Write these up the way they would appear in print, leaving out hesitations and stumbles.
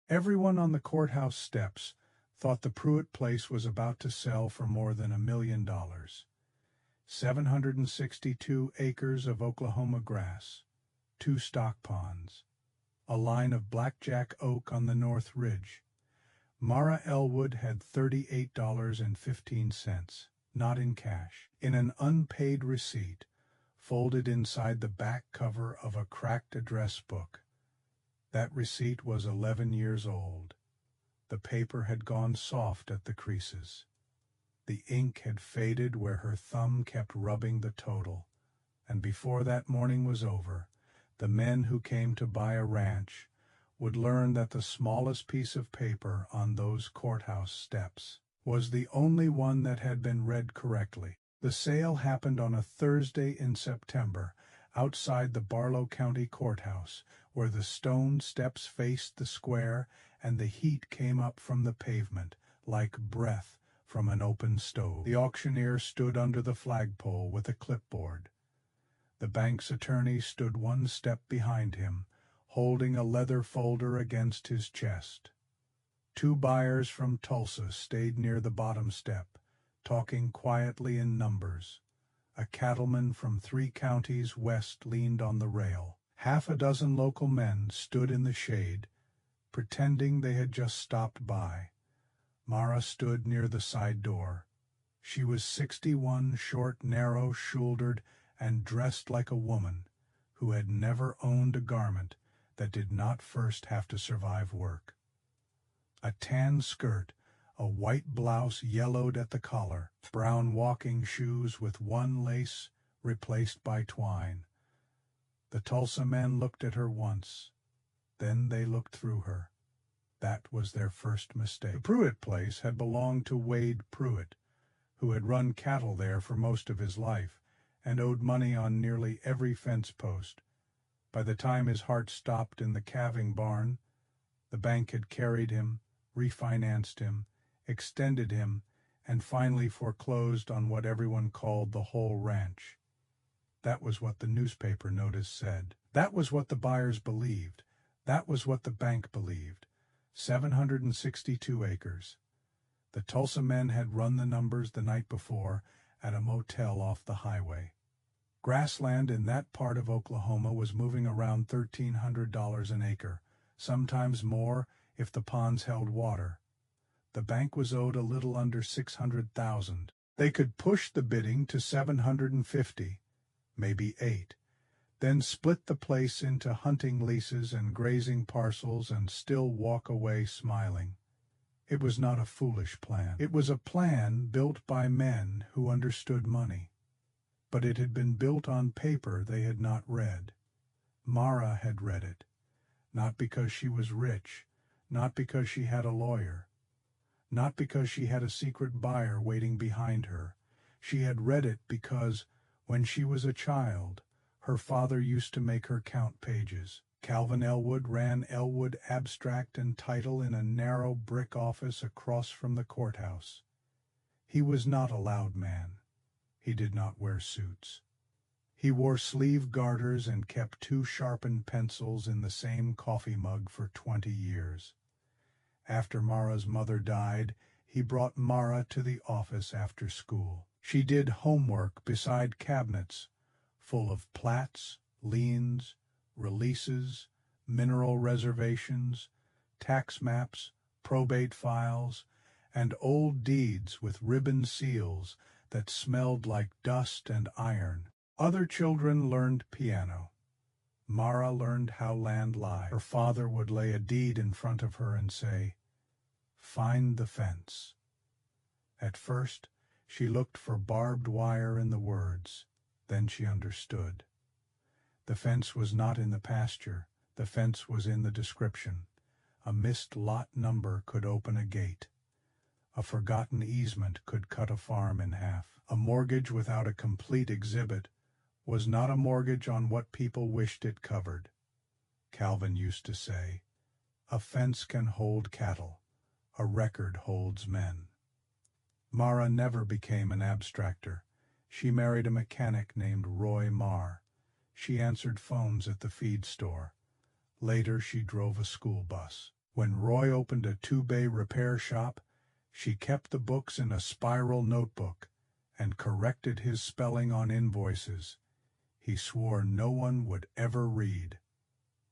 Everyone on the courthouse steps thought the Pruitt place was about to sell for more than $1 million. 762 acres of Oklahoma grass, 2 stock ponds, a line of blackjack oak on the north ridge. Mara Elwood had $38.15, not in cash, in an unpaid receipt, folded inside the back cover of a cracked address book. That receipt was 11 years old. The paper had gone soft at the creases. The ink had faded where her thumb kept rubbing the total, and before that morning was over, the men who came to buy a ranch would learn that the smallest piece of paper on those courthouse steps was the only one that had been read correctly. The sale happened on a Thursday in September, outside the Barlow County Courthouse, where the stone steps faced the square and the heat came up from the pavement like breath from an open stove. The auctioneer stood under the flagpole with a clipboard. The bank's attorney stood one step behind him, holding a leather folder against his chest. 2 buyers from Tulsa stayed near the bottom step, talking quietly in numbers. A cattleman from 3 counties west leaned on the rail. Half a dozen local men stood in the shade, pretending they had just stopped by. Mara stood near the side door. She was 61, short, narrow-shouldered, and dressed like a woman who had never owned a garment that did not first have to survive work. A tan skirt, a white blouse yellowed at the collar, brown walking shoes with one lace replaced by twine. The Tulsa men looked at her once. Then they looked through her. That was their first mistake. The Pruitt place had belonged to Wade Pruitt, who had run cattle there for most of his life and owed money on nearly every fence post. By the time his heart stopped in the calving barn, the bank had carried him, refinanced him, extended him, and finally foreclosed on what everyone called the whole ranch. That was what the newspaper notice said. That was what the buyers believed. That was what the bank believed. 762 acres. The Tulsa men had run the numbers the night before at a motel off the highway. Grassland in that part of Oklahoma was moving around $1,300 an acre, sometimes more if the ponds held water. The bank was owed a little under $600,000. They could push the bidding to $750, maybe $8, then split the place into hunting leases and grazing parcels and still walk away smiling. It was not a foolish plan. It was a plan built by men who understood money. But it had been built on paper they had not read. Mara had read it, not because she was rich, not because she had a lawyer, not because she had a secret buyer waiting behind her. She had read it because, when she was a child, her father used to make her count pages. Calvin Elwood ran Elwood Abstract and Title in a narrow brick office across from the courthouse. He was not a loud man. He did not wear suits. He wore sleeve garters and kept 2 sharpened pencils in the same coffee mug for 20 years. After Mara's mother died, he brought Mara to the office after school. She did homework beside cabinets full of plats, liens, releases, mineral reservations, tax maps, probate files, and old deeds with ribbon seals that smelled like dust and iron. Other children learned piano. Mara learned how land lies. Her father would lay a deed in front of her and say, "Find the fence." At first, she looked for barbed wire in the words. Then she understood. The fence was not in the pasture. The fence was in the description. A missed lot number could open a gate. A forgotten easement could cut a farm in half. A mortgage without a complete exhibit was not a mortgage on what people wished it covered. Calvin used to say, "A fence can hold cattle. A record holds men." Mara never became an abstractor. She married a mechanic named Roy Marr. She answered phones at the feed store. Later she drove a school bus. When Roy opened a two-bay repair shop, she kept the books in a spiral notebook and corrected his spelling on invoices he swore no one would ever read.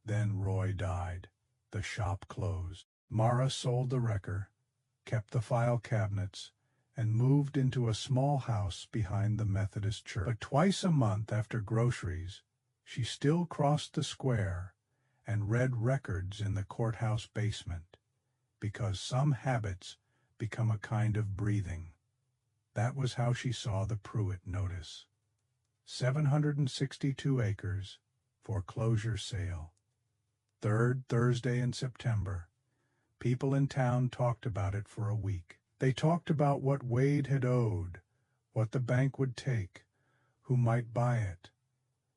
Then Roy died. The shop closed. Marra sold the wrecker, kept the file cabinets, and moved into a small house behind the Methodist church. But twice a month after groceries, she still crossed the square and read records in the courthouse basement, because some habits become a kind of breathing. That was how she saw the Pruitt notice. 762 acres, foreclosure sale. Third Thursday in September. People in town talked about it for a week. They talked about what Wade had owed, what the bank would take, who might buy it,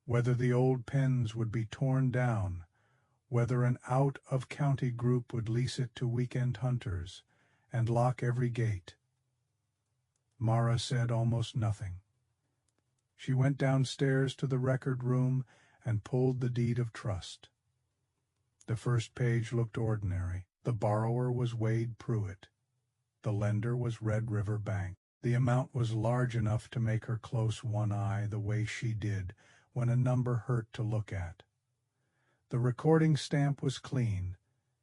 whether the old pens would be torn down, whether an out-of-county group would lease it to weekend hunters and lock every gate. Marra said almost nothing. She went downstairs to the record room and pulled the deed of trust. The first page looked ordinary. The borrower was Wade Pruitt. The lender was Red River Bank. The amount was large enough to make her close one eye the way she did when a number hurt to look at. The recording stamp was clean.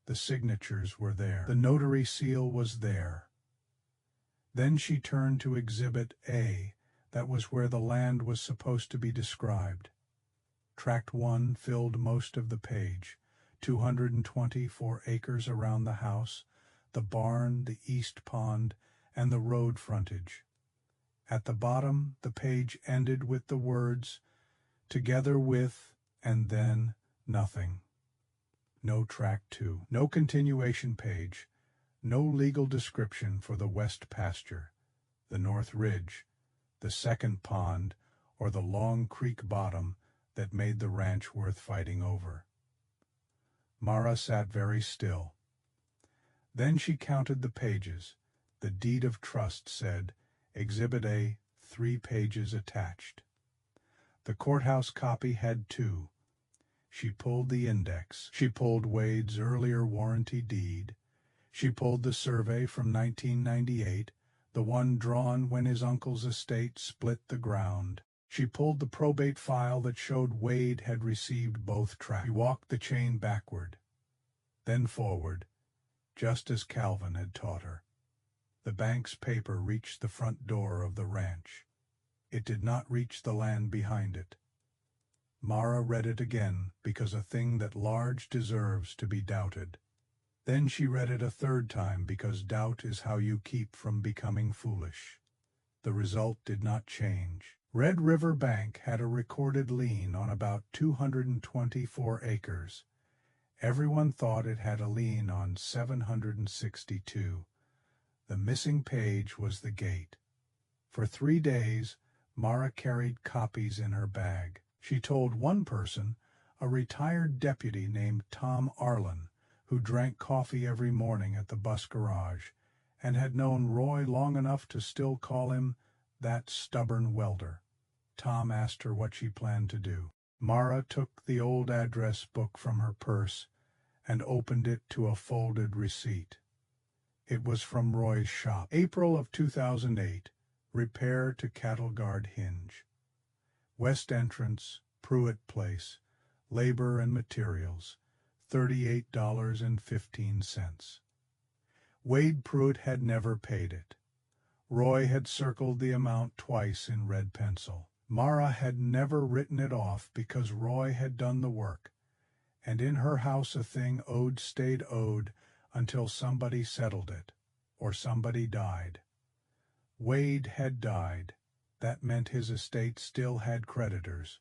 The signatures were there. The notary seal was there. Then she turned to Exhibit A. That was where the land was supposed to be described. Tract 1 filled most of the page. 224 acres around the house, the barn, the east pond, and the road frontage. At the bottom, the page ended with the words, together with, and then, nothing. No Tract 2. No continuation page. No legal description for the west pasture, the north ridge, the second pond, or the long creek bottom that made the ranch worth fighting over. Marra sat very still. Then she counted the pages. The deed of trust said, Exhibit A, 3 pages attached. The courthouse copy had 2. She pulled the index. She pulled Wade's earlier warranty deed. She pulled the survey from 1998, the one drawn when his uncle's estate split the ground. She pulled the probate file that showed Wade had received both tracts. She walked the chain backward, then forward, just as Calvin had taught her. The bank's paper reached the front door of the ranch. It did not reach the land behind it. Marra read it again, because a thing that large deserves to be doubted. Then she read it a third time, because doubt is how you keep from becoming foolish. The result did not change. Red River Bank had a recorded lien on about 224 acres. Everyone thought it had a lien on 762. The missing page was the gate. For 3 days, Marra carried copies in her bag. She told one person, a retired deputy named Tom Arlen, who drank coffee every morning at the bus garage, and had known Roy long enough to still call him that stubborn welder. Tom asked her what she planned to do. Marra took the old address book from her purse and opened it to a folded receipt. It was from Roy's shop. April of 2008, repair to cattle guard hinge. West entrance, Pruitt Place, labor and materials, $38.15. Wade Pruitt had never paid it. Roy had circled the amount twice in red pencil. Marra had never written it off because Roy had done the work, and in her house a thing owed stayed owed until somebody settled it, or somebody died. Wade had died. That meant his estate still had creditors.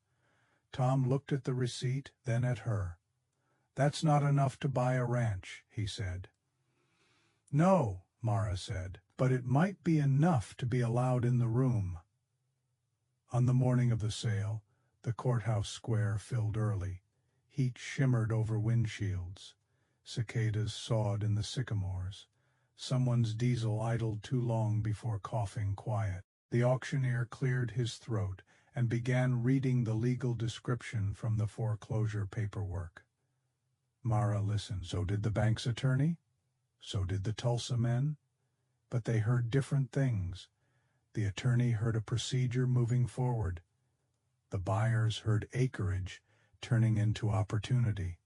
Tom looked at the receipt, then at her. "That's not enough to buy a ranch," he said. "No," Marra said, "but it might be enough to be allowed in the room." On the morning of the sale, the courthouse square filled early. Heat shimmered over windshields. Cicadas sawed in the sycamores. Someone's diesel idled too long before coughing quiet. The auctioneer cleared his throat and began reading the legal description from the foreclosure paperwork. Mara listened. So did the bank's attorney. So did the Tulsa men. But they heard different things. The attorney heard a procedure moving forward. The buyers heard acreage turning into opportunity.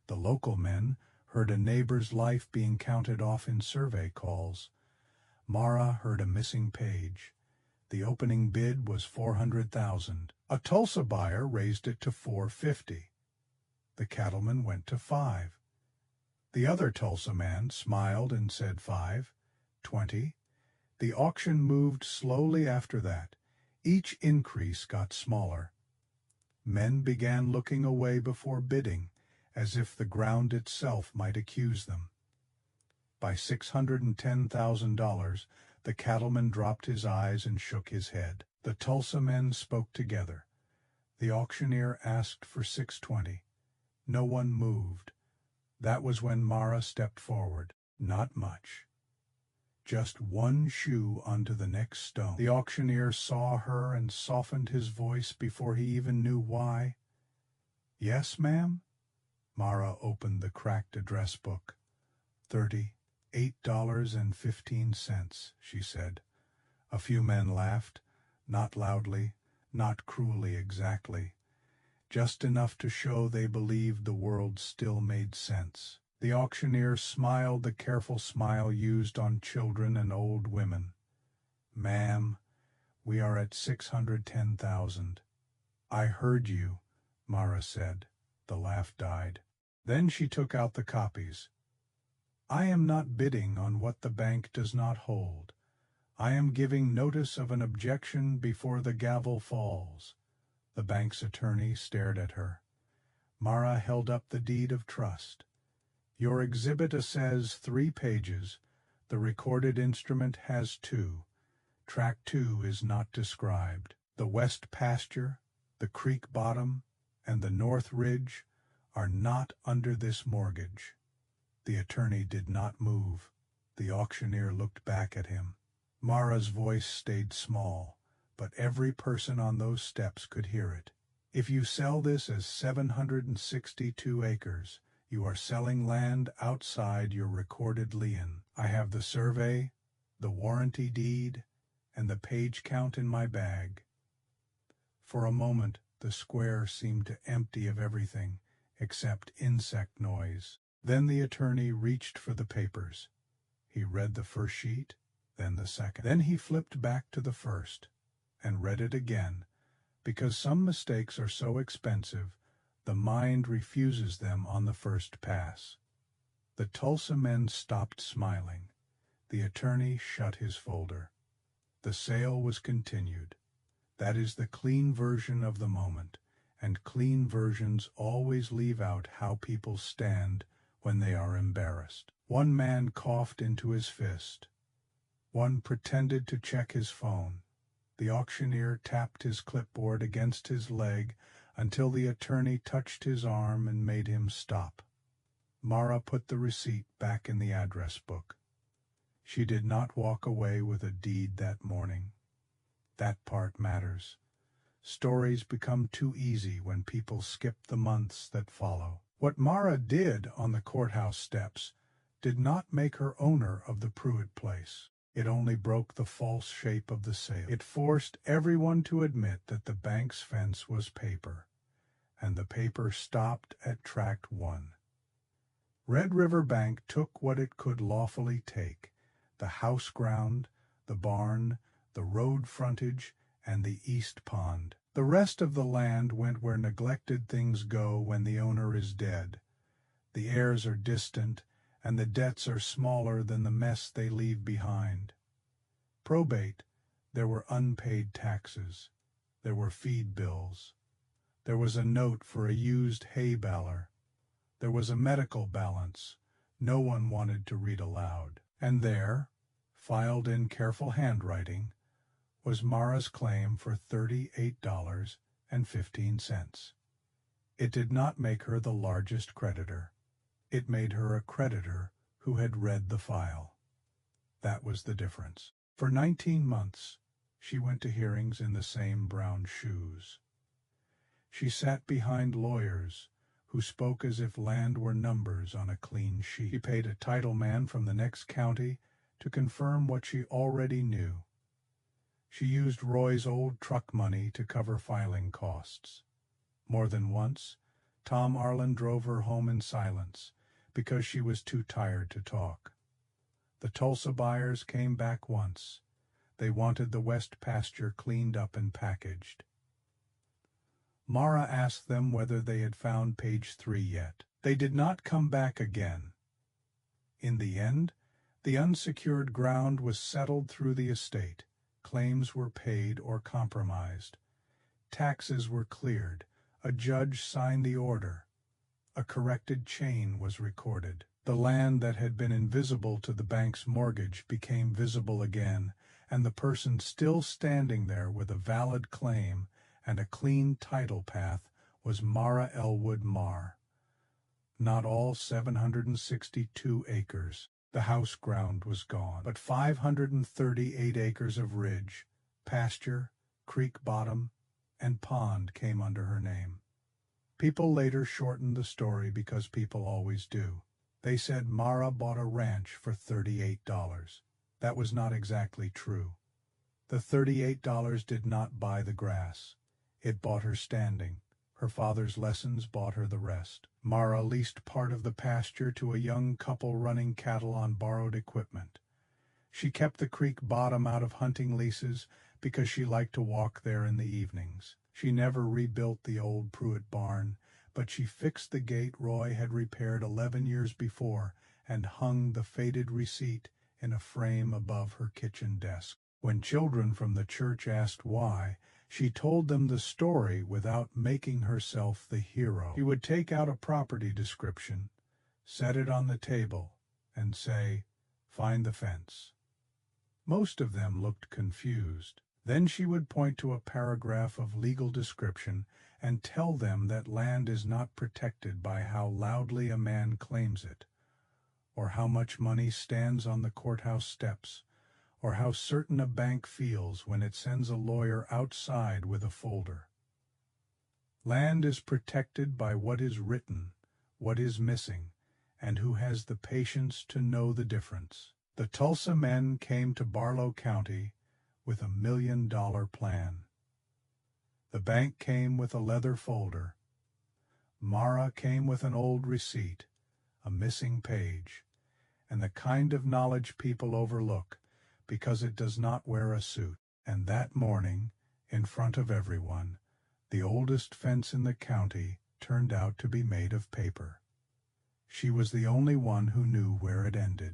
The local men heard a neighbor's life being counted off in survey calls. Mara heard a missing page. The opening bid was $400,000. A Tulsa buyer raised it to $450,000. The cattleman went to $5,000. The other Tulsa man smiled and said $5,000, $20,000. The auction moved slowly after that. Each increase got smaller. Men began looking away before bidding, as if the ground itself might accuse them. By $610,000, the cattleman dropped his eyes and shook his head. The Tulsa men spoke together. The auctioneer asked for $620,000. No one moved. That was when Mara stepped forward. Not much. Just one shoe onto the next stone. The auctioneer saw her and softened his voice before he even knew why. "Yes, ma'am?" Mara opened the cracked address book. $38.15, she said. A few men laughed, not loudly, not cruelly exactly, just enough to show they believed the world still made sense. The auctioneer smiled the careful smile used on children and old women. "Ma'am, we are at $610,000. "I heard you," Mara said. The laugh died. Then she took out the copies. "I am not bidding on what the bank does not hold. I am giving notice of an objection before the gavel falls." The bank's attorney stared at her. Mara held up the deed of trust. "Your exhibit says 3 pages. The recorded instrument has 2. Tract 2 is not described. The west pasture, the creek bottom, and the north ridge are not under this mortgage." The attorney did not move. The auctioneer looked back at him. Mara's voice stayed small, but every person on those steps could hear it. "If you sell this as 762 acres, you are selling land outside your recorded lien. I have the survey, the warranty deed, and the page count in my bag." For a moment, the square seemed to empty of everything except insect noise. Then the attorney reached for the papers. He read the first sheet, then the second. Then he flipped back to the first and read it again, because some mistakes are so expensive the mind refuses them on the first pass. The Tulsa men stopped smiling. The attorney shut his folder. The sale was continued. That is the clean version of the moment, and clean versions always leave out how people stand when they are embarrassed. One man coughed into his fist. One pretended to check his phone. The auctioneer tapped his clipboard against his leg until the attorney touched his arm and made him stop. Mara put the receipt back in the address book. She did not walk away with a deed that morning. That part matters. Stories become too easy when people skip the months that follow. What Mara did on the courthouse steps did not make her owner of the Pruitt place. It only broke the false shape of the sale. It forced everyone to admit that the bank's fence was paper, and the paper stopped at Tract 1. Red River Bank took what it could lawfully take: the house ground, the barn, the road frontage, and the east pond. The rest of the land went where neglected things go when the owner is dead. The heirs are distant, and the debts are smaller than the mess they leave behind. Probate, there were unpaid taxes. There were feed bills. There was a note for a used hay baler. There was a medical balance no one wanted to read aloud. And there, filed in careful handwriting, was Mara's claim for $38.15. It did not make her the largest creditor. It made her a creditor who had read the file. That was the difference. For 19 months, she went to hearings in the same brown shoes. She sat behind lawyers who spoke as if land were numbers on a clean sheet. She paid a title man from the next county to confirm what she already knew. She used Roy's old truck money to cover filing costs. More than once, Tom Arlen drove her home in silence because she was too tired to talk. The Tulsa buyers came back once. They wanted the west pasture cleaned up and packaged. Mara asked them whether they had found page 3 yet. They did not come back again. In the end, the unsecured ground was settled through the estate. Claims were paid or compromised. Taxes were cleared. A judge signed the order. A corrected chain was recorded. The land that had been invisible to the bank's mortgage became visible again, and the person still standing there with a valid claim and a clean title path was Mara Elwood Marr. Not all 762 acres. The house ground was gone, but 538 acres of ridge, pasture, creek bottom, and pond came under her name. People later shortened the story because people always do. They said Mara bought a ranch for $38. That was not exactly true. The $38 did not buy the grass. It bought her standing. Her father's lessons bought her the rest. Mara leased part of the pasture to a young couple running cattle on borrowed equipment. She kept the creek bottom out of hunting leases because she liked to walk there in the evenings. She never rebuilt the old Pruitt barn, but she fixed the gate Roy had repaired 11 years before and hung the faded receipt in a frame above her kitchen desk. When children from the church asked why, she told them the story without making herself the hero. She would take out a property description, set it on the table, and say, "Find the fence." Most of them looked confused. Then she would point to a paragraph of legal description and tell them that land is not protected by how loudly a man claims it, or how much money stands on the courthouse steps, or how certain a bank feels when it sends a lawyer outside with a folder. Land is protected by what is written, what is missing, and who has the patience to know the difference. The Tulsa men came to Barlow County with $1 million plan. The bank came with a leather folder. Mara came with an old receipt, a missing page, and the kind of knowledge people overlook because it does not wear a suit. And that morning, in front of everyone, the oldest fence in the county turned out to be made of paper. She was the only one who knew where it ended.